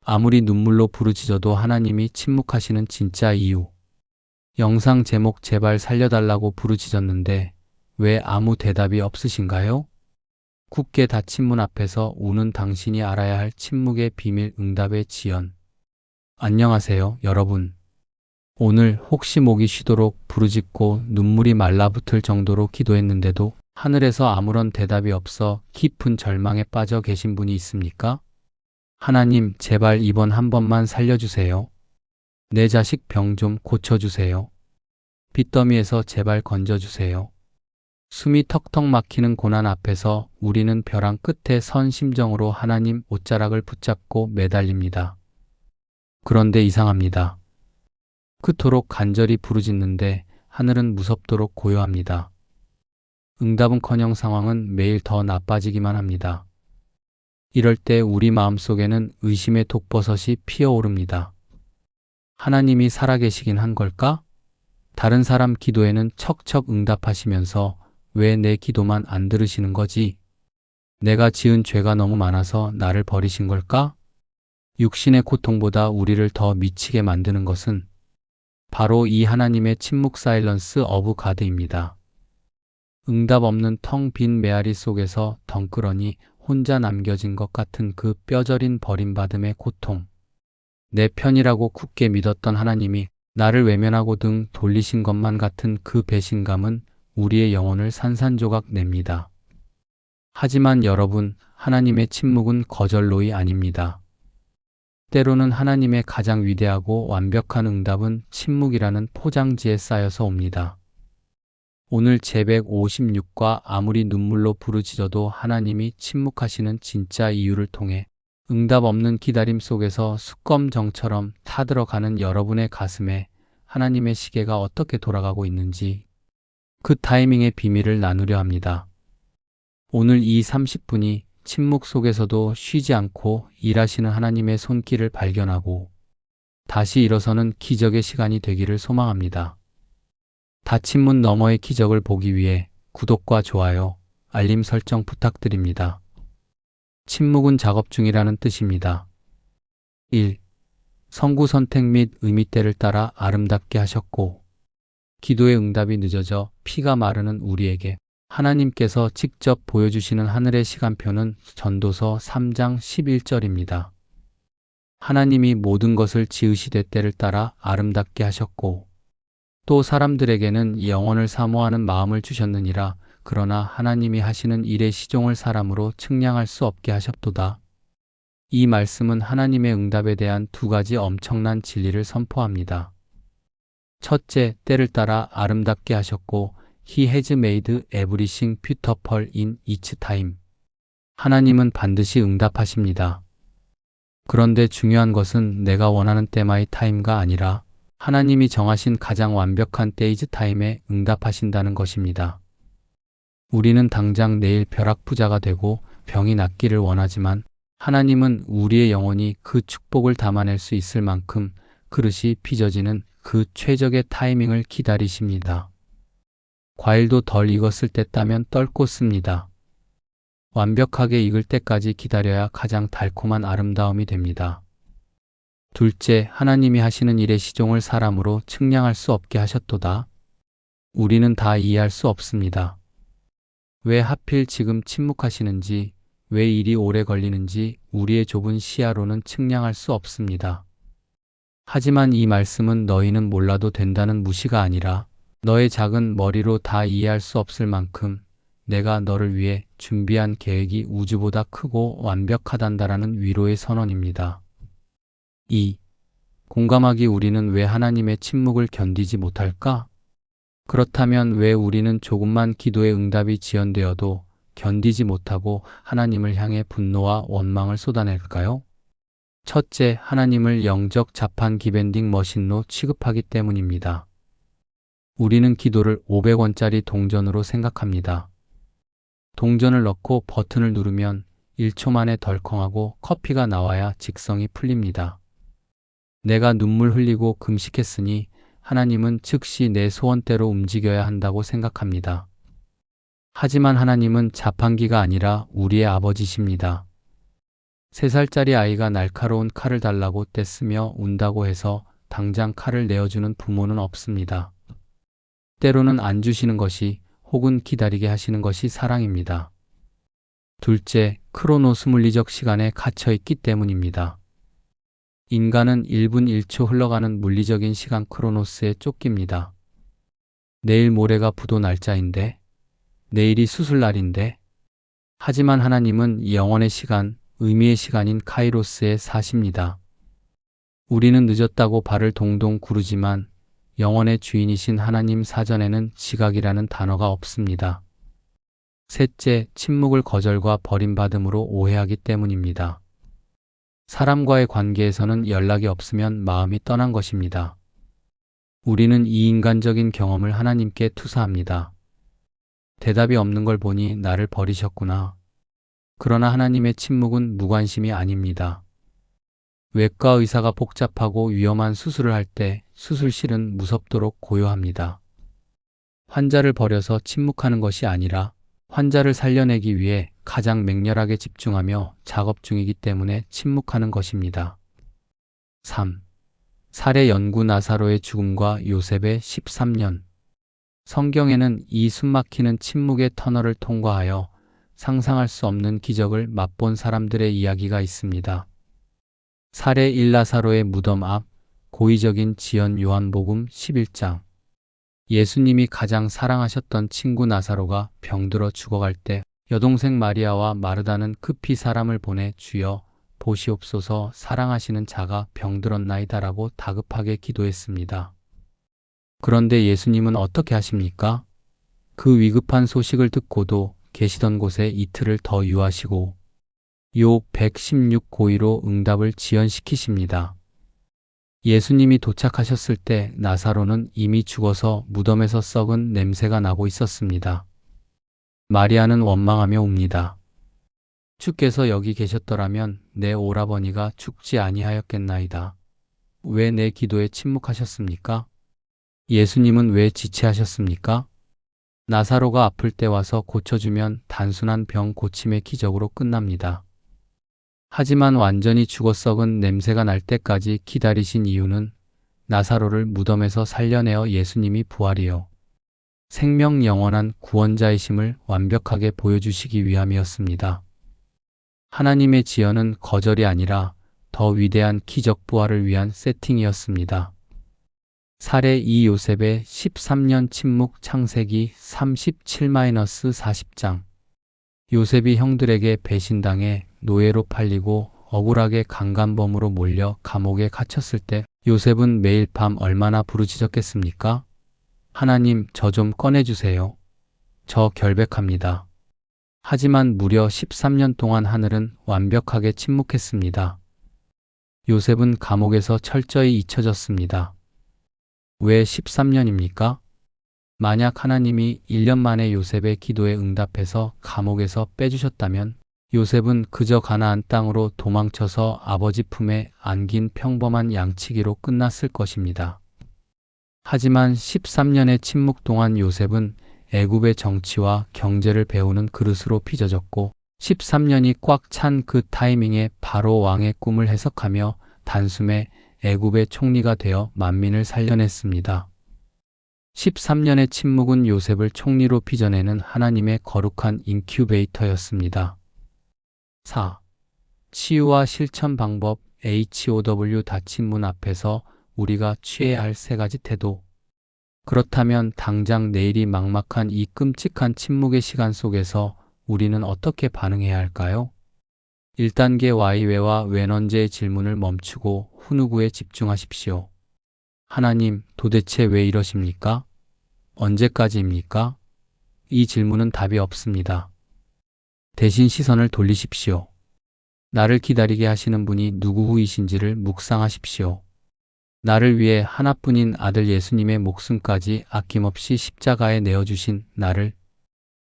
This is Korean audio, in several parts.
아무리 눈물로 부르짖어도 하나님이 침묵하시는 진짜 이유. 영상 제목 제발 살려달라고 부르짖었는데 왜 아무 대답이 없으신가요? 굳게 닫힌 문 앞에서 우는 당신이 알아야 할 침묵의 비밀 응답의 지연. 안녕하세요, 여러분. 오늘 혹시 목이 쉬도록 부르짖고 눈물이 말라붙을 정도로 기도했는데도 하늘에서 아무런 대답이 없어 깊은 절망에 빠져 계신 분이 있습니까? 하나님, 제발 이번 한 번만 살려주세요. 내 자식 병 좀 고쳐주세요. 빚더미에서 제발 건져주세요. 숨이 턱턱 막히는 고난 앞에서 우리는 벼랑 끝에 선 심정으로 하나님 옷자락을 붙잡고 매달립니다. 그런데 이상합니다. 그토록 간절히 부르짖는데 하늘은 무섭도록 고요합니다. 응답은커녕 상황은 매일 더 나빠지기만 합니다. 이럴 때 우리 마음속에는 의심의 독버섯이 피어오릅니다. 하나님이 살아계시긴 한 걸까? 다른 사람 기도에는 척척 응답하시면서 왜 내 기도만 안 들으시는 거지? 내가 지은 죄가 너무 많아서 나를 버리신 걸까? 육신의 고통보다 우리를 더 미치게 만드는 것은 바로 이 하나님의 침묵 사일런스 오브 가드입니다. 응답 없는 텅 빈 메아리 속에서 덩그러니 혼자 남겨진 것 같은 그 뼈저린 버림받음의 고통. 내 편이라고 굳게 믿었던 하나님이 나를 외면하고 등 돌리신 것만 같은 그 배신감은 우리의 영혼을 산산조각 냅니다. 하지만 여러분, 하나님의 침묵은 거절로이 아닙니다. 때로는 하나님의 가장 위대하고 완벽한 응답은 침묵이라는 포장지에 쌓여서 옵니다. 오늘 제156과 아무리 눈물로 부르짖어도 하나님이 침묵하시는 진짜 이유를 통해 응답 없는 기다림 속에서 수검정처럼 타들어가는 여러분의 가슴에 하나님의 시계가 어떻게 돌아가고 있는지 그 타이밍의 비밀을 나누려 합니다. 오늘 이 30분이 침묵 속에서도 쉬지 않고 일하시는 하나님의 손길을 발견하고 다시 일어서는 기적의 시간이 되기를 소망합니다. 닫힌 문 너머의 기적을 보기 위해 구독과 좋아요, 알림 설정 부탁드립니다. 침묵은 작업 중이라는 뜻입니다. 1. 성구 선택 및 의미대를 따라 아름답게 하셨고 기도의 응답이 늦어져 피가 마르는 우리에게 하나님께서 직접 보여주시는 하늘의 시간표는 전도서 3장 11절입니다. 하나님이 모든 것을 지으시되 때를 따라 아름답게 하셨고 또 사람들에게는 영원을 사모하는 마음을 주셨느니라. 그러나 하나님이 하시는 일의 시종을 사람으로 측량할 수 없게 하셨도다. 이 말씀은 하나님의 응답에 대한 두 가지 엄청난 진리를 선포합니다. 첫째, 때를 따라 아름답게 하셨고 He has made everything beautiful in its time. 하나님은 반드시 응답하십니다. 그런데 중요한 것은 내가 원하는 때마의 타임가 아니라 하나님이 정하신 가장 완벽한 때이즈 타임에 응답하신다는 것입니다. 우리는 당장 내일 벼락부자가 되고 병이 낫기를 원하지만 하나님은 우리의 영혼이 그 축복을 담아낼 수 있을 만큼 그릇이 빚어지는 그 최적의 타이밍을 기다리십니다. 과일도 덜 익었을 때 따면 떨꽂습니다. 완벽하게 익을 때까지 기다려야 가장 달콤한 아름다움이 됩니다. 둘째, 하나님이 하시는 일의 시종을 사람으로 측량할 수 없게 하셨도다. 우리는 다 이해할 수 없습니다. 왜 하필 지금 침묵하시는지, 왜 일이 오래 걸리는지 우리의 좁은 시야로는 측량할 수 없습니다. 하지만 이 말씀은 너희는 몰라도 된다는 무시가 아니라 너의 작은 머리로 다 이해할 수 없을 만큼 내가 너를 위해 준비한 계획이 우주보다 크고 완벽하단다라는 위로의 선언입니다. 2. 공감하기 우리는 왜 하나님의 침묵을 견디지 못할까? 그렇다면 왜 우리는 조금만 기도의 응답이 지연되어도 견디지 못하고 하나님을 향해 분노와 원망을 쏟아낼까요? 첫째, 하나님을 영적 자판 기밴딩 머신로 취급하기 때문입니다. 우리는 기도를 500원짜리 동전으로 생각합니다. 동전을 넣고 버튼을 누르면 1초 만에 덜컹하고 커피가 나와야 직성이 풀립니다. 내가 눈물 흘리고 금식했으니 하나님은 즉시 내 소원대로 움직여야 한다고 생각합니다. 하지만 하나님은 자판기가 아니라 우리의 아버지십니다. 3살짜리 아이가 날카로운 칼을 달라고 떼쓰며 운다고 해서 당장 칼을 내어주는 부모는 없습니다. 때로는 안 주시는 것이 혹은 기다리게 하시는 것이 사랑입니다. 둘째, 크로노스 물리적 시간에 갇혀 있기 때문입니다. 인간은 1분 1초 흘러가는 물리적인 시간 크로노스에 쫓깁니다. 내일 모레가 부도 날짜인데, 내일이 수술날인데, 하지만 하나님은 영원의 시간, 의미의 시간인 카이로스에 사십니다. 우리는 늦었다고 발을 동동 구르지만 영원의 주인이신 하나님 사전에는 지각이라는 단어가 없습니다. 셋째, 침묵을 거절과 버림받음으로 오해하기 때문입니다. 사람과의 관계에서는 연락이 없으면 마음이 떠난 것입니다. 우리는 이 인간적인 경험을 하나님께 투사합니다. 대답이 없는 걸 보니 나를 버리셨구나. 그러나 하나님의 침묵은 무관심이 아닙니다. 외과 의사가 복잡하고 위험한 수술을 할 때 수술실은 무섭도록 고요합니다. 환자를 버려서 침묵하는 것이 아니라 환자를 살려내기 위해 가장 맹렬하게 집중하며 작업 중이기 때문에 침묵하는 것입니다. 3. 살해 연구 나사로의 죽음과 요셉의 13년. 성경에는 이 숨막히는 침묵의 터널을 통과하여 상상할 수 없는 기적을 맛본 사람들의 이야기가 있습니다. 살해 일나사로의 무덤 앞, 고의적인 지연 요한복음 11장. 예수님이 가장 사랑하셨던 친구 나사로가 병들어 죽어갈 때 여동생 마리아와 마르다는 급히 사람을 보내 주여 보시옵소서 사랑하시는 자가 병들었나이다라고 다급하게 기도했습니다. 그런데 예수님은 어떻게 하십니까? 그 위급한 소식을 듣고도 계시던 곳에 이틀을 더 유하시고 욥 116 고의로 응답을 지연시키십니다. 예수님이 도착하셨을 때 나사로는 이미 죽어서 무덤에서 썩은 냄새가 나고 있었습니다. 마리아는 원망하며 웁니다. 주께서 여기 계셨더라면 내 오라버니가 죽지 아니하였겠나이다. 왜 내 기도에 침묵하셨습니까? 예수님은 왜 지체하셨습니까? 나사로가 아플 때 와서 고쳐주면 단순한 병 고침의 기적으로 끝납니다. 하지만 완전히 죽어 썩은 냄새가 날 때까지 기다리신 이유는 나사로를 무덤에서 살려내어 예수님이 부활이요 생명 영원한 구원자이심을 완벽하게 보여주시기 위함이었습니다. 하나님의 지연은 거절이 아니라 더 위대한 기적 부활을 위한 세팅이었습니다. 살해 이 요셉의 13년 침묵 창세기 37-40장. 요셉이 형들에게 배신당해 노예로 팔리고 억울하게 강간범으로 몰려 감옥에 갇혔을 때 요셉은 매일 밤 얼마나 부르짖었겠습니까? 하나님, 저 좀 꺼내주세요. 저 결백합니다. 하지만 무려 13년 동안 하늘은 완벽하게 침묵했습니다. 요셉은 감옥에서 철저히 잊혀졌습니다. 왜 13년입니까? 만약 하나님이 1년 만에 요셉의 기도에 응답해서 감옥에서 빼주셨다면 요셉은 그저 가나안 땅으로 도망쳐서 아버지 품에 안긴 평범한 양치기로 끝났을 것입니다. 하지만 13년의 침묵 동안 요셉은 애굽의 정치와 경제를 배우는 그릇으로 빚어졌고 13년이 꽉 찬 그 타이밍에 바로 왕의 꿈을 해석하며 단숨에 애굽의 총리가 되어 만민을 살려냈습니다. 13년의 침묵은 요셉을 총리로 빚어내는 하나님의 거룩한 인큐베이터였습니다. 4. 치유와 실천 방법 HOW 닫힌 문 앞에서 우리가 취해야 할 3가지 태도. 그렇다면 당장 내일이 막막한 이 끔찍한 침묵의 시간 속에서 우리는 어떻게 반응해야 할까요? 1단계 와이웨와 웬 언제의 질문을 멈추고 훈우구에 집중하십시오. 하나님, 도대체 왜 이러십니까? 언제까지입니까? 이 질문은 답이 없습니다. 대신 시선을 돌리십시오. 나를 기다리게 하시는 분이 누구이신지를 묵상하십시오. 나를 위해 하나뿐인 아들 예수님의 목숨까지 아낌없이 십자가에 내어주신 나를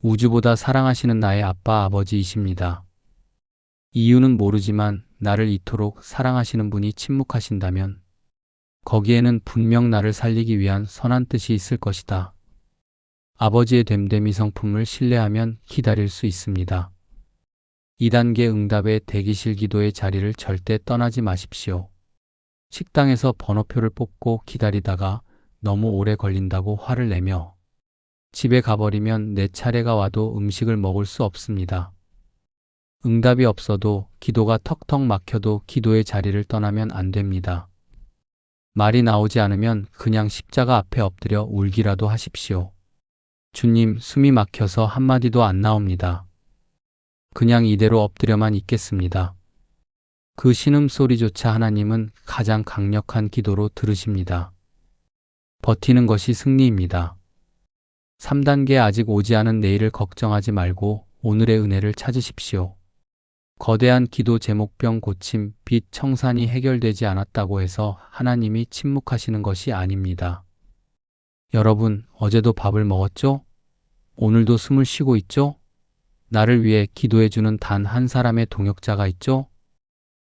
우주보다 사랑하시는 나의 아빠 아버지이십니다. 이유는 모르지만 나를 이토록 사랑하시는 분이 침묵하신다면 거기에는 분명 나를 살리기 위한 선한 뜻이 있을 것이다. 아버지의 됨됨이 성품을 신뢰하면 기다릴 수 있습니다. 2단계 응답의 대기실 기도의 자리를 절대 떠나지 마십시오. 식당에서 번호표를 뽑고 기다리다가 너무 오래 걸린다고 화를 내며 집에 가버리면 내 차례가 와도 음식을 먹을 수 없습니다. 응답이 없어도 기도가 턱턱 막혀도 기도의 자리를 떠나면 안 됩니다. 말이 나오지 않으면 그냥 십자가 앞에 엎드려 울기라도 하십시오. 주님, 숨이 막혀서 한마디도 안 나옵니다. 그냥 이대로 엎드려만 있겠습니다. 그 신음소리조차 하나님은 가장 강력한 기도로 들으십니다. 버티는 것이 승리입니다. 3단계 아직 오지 않은 내일을 걱정하지 말고 오늘의 은혜를 찾으십시오. 거대한 기도 제목병 고침, 빚 청산이 해결되지 않았다고 해서 하나님이 침묵하시는 것이 아닙니다. 여러분, 어제도 밥을 먹었죠? 오늘도 숨을 쉬고 있죠? 나를 위해 기도해주는 단 한 사람의 동역자가 있죠?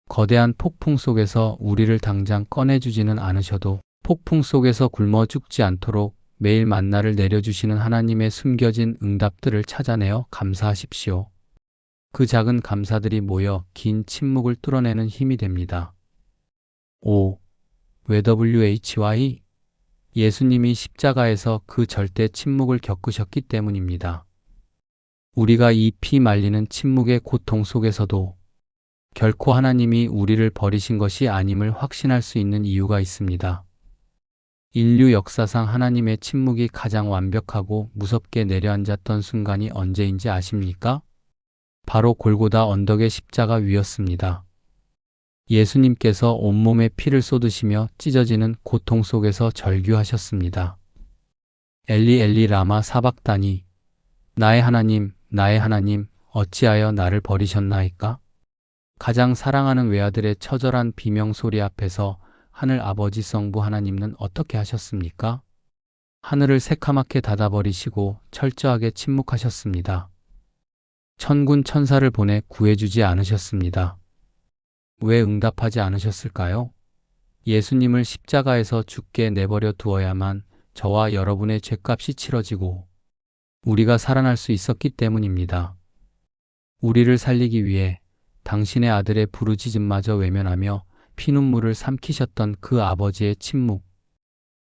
거대한 폭풍 속에서 우리를 당장 꺼내주지는 않으셔도 폭풍 속에서 굶어 죽지 않도록 매일 만나를 내려주시는 하나님의 숨겨진 응답들을 찾아내어 감사하십시오. 그 작은 감사들이 모여 긴 침묵을 뚫어내는 힘이 됩니다. 5. WHY? 예수님이 십자가에서 그 절대 침묵을 겪으셨기 때문입니다. 우리가 이 피 말리는 침묵의 고통 속에서도 결코 하나님이 우리를 버리신 것이 아님을 확신할 수 있는 이유가 있습니다. 인류 역사상 하나님의 침묵이 가장 완벽하고 무섭게 내려앉았던 순간이 언제인지 아십니까? 바로 골고다 언덕의 십자가 위였습니다. 예수님께서 온몸에 피를 쏟으시며 찢어지는 고통 속에서 절규하셨습니다. 엘리 엘리 라마 사박다니, 나의 하나님, 나의 하나님, 어찌하여 나를 버리셨나이까? 가장 사랑하는 외아들의 처절한 비명소리 앞에서 하늘 아버지 성부 하나님은 어떻게 하셨습니까? 하늘을 새카맣게 닫아버리시고 철저하게 침묵하셨습니다. 천군 천사를 보내 구해주지 않으셨습니다. 왜 응답하지 않으셨을까요? 예수님을 십자가에서 죽게 내버려 두어야만 저와 여러분의 죗값이 치러지고 우리가 살아날 수 있었기 때문입니다. 우리를 살리기 위해 당신의 아들의 부르짖음마저 외면하며 피눈물을 삼키셨던 그 아버지의 침묵,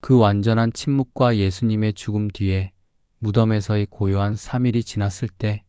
그 완전한 침묵과 예수님의 죽음 뒤에 무덤에서의 고요한 3일이 지났을 때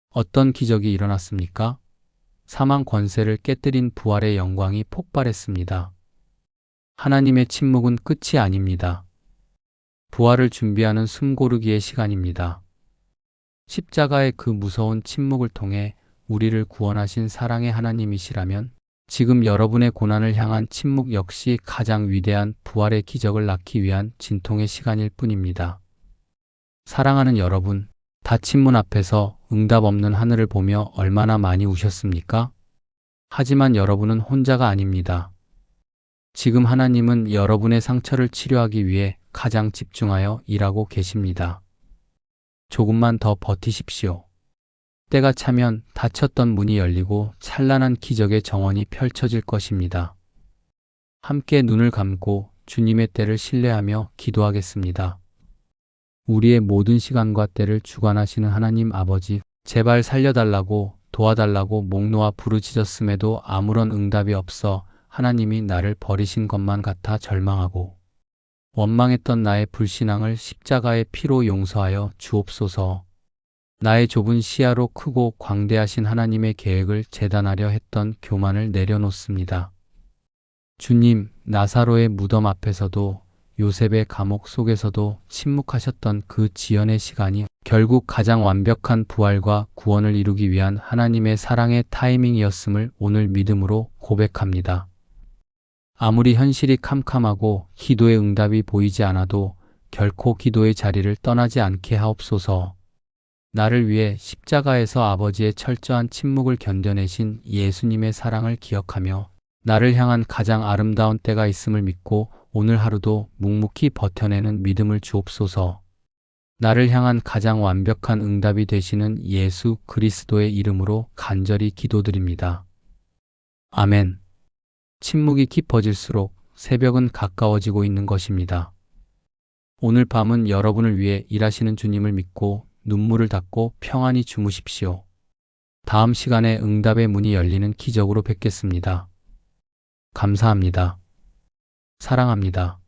어떤 기적이 일어났습니까? 사망 권세를 깨뜨린 부활의 영광이 폭발했습니다. 하나님의 침묵은 끝이 아닙니다. 부활을 준비하는 숨고르기의 시간입니다. 십자가의 그 무서운 침묵을 통해 우리를 구원하신 사랑의 하나님이시라면 지금 여러분의 고난을 향한 침묵 역시 가장 위대한 부활의 기적을 낳기 위한 진통의 시간일 뿐입니다. 사랑하는 여러분, 닫힌 문 앞에서 응답 없는 하늘을 보며 얼마나 많이 우셨습니까? 하지만 여러분은 혼자가 아닙니다. 지금 하나님은 여러분의 상처를 치료하기 위해 가장 집중하여 일하고 계십니다. 조금만 더 버티십시오. 때가 차면 닫혔던 문이 열리고 찬란한 기적의 정원이 펼쳐질 것입니다. 함께 눈을 감고 주님의 때를 신뢰하며 기도하겠습니다. 우리의 모든 시간과 때를 주관하시는 하나님 아버지, 제발 살려달라고 도와달라고 목 놓아 부르짖었음에도 아무런 응답이 없어 하나님이 나를 버리신 것만 같아 절망하고 원망했던 나의 불신앙을 십자가의 피로 용서하여 주옵소서. 나의 좁은 시야로 크고 광대하신 하나님의 계획을 재단하려 했던 교만을 내려놓습니다. 주님, 나사로의 무덤 앞에서도 요셉의 감옥 속에서도 침묵하셨던 그 지연의 시간이 결국 가장 완벽한 부활과 구원을 이루기 위한 하나님의 사랑의 타이밍이었음을 오늘 믿음으로 고백합니다. 아무리 현실이 캄캄하고 기도의 응답이 보이지 않아도 결코 기도의 자리를 떠나지 않게 하옵소서. 나를 위해 십자가에서 아버지의 철저한 침묵을 견뎌내신 예수님의 사랑을 기억하며 나를 향한 가장 아름다운 때가 있음을 믿고 오늘 하루도 묵묵히 버텨내는 믿음을 주옵소서. 나를 향한 가장 완벽한 응답이 되시는 예수 그리스도의 이름으로 간절히 기도드립니다. 아멘. 침묵이 깊어질수록 새벽은 가까워지고 있는 것입니다. 오늘 밤은 여러분을 위해 일하시는 주님을 믿고 눈물을 닦고 평안히 주무십시오. 다음 시간에 응답의 문이 열리는 기적으로 뵙겠습니다. 감사합니다. 사랑합니다.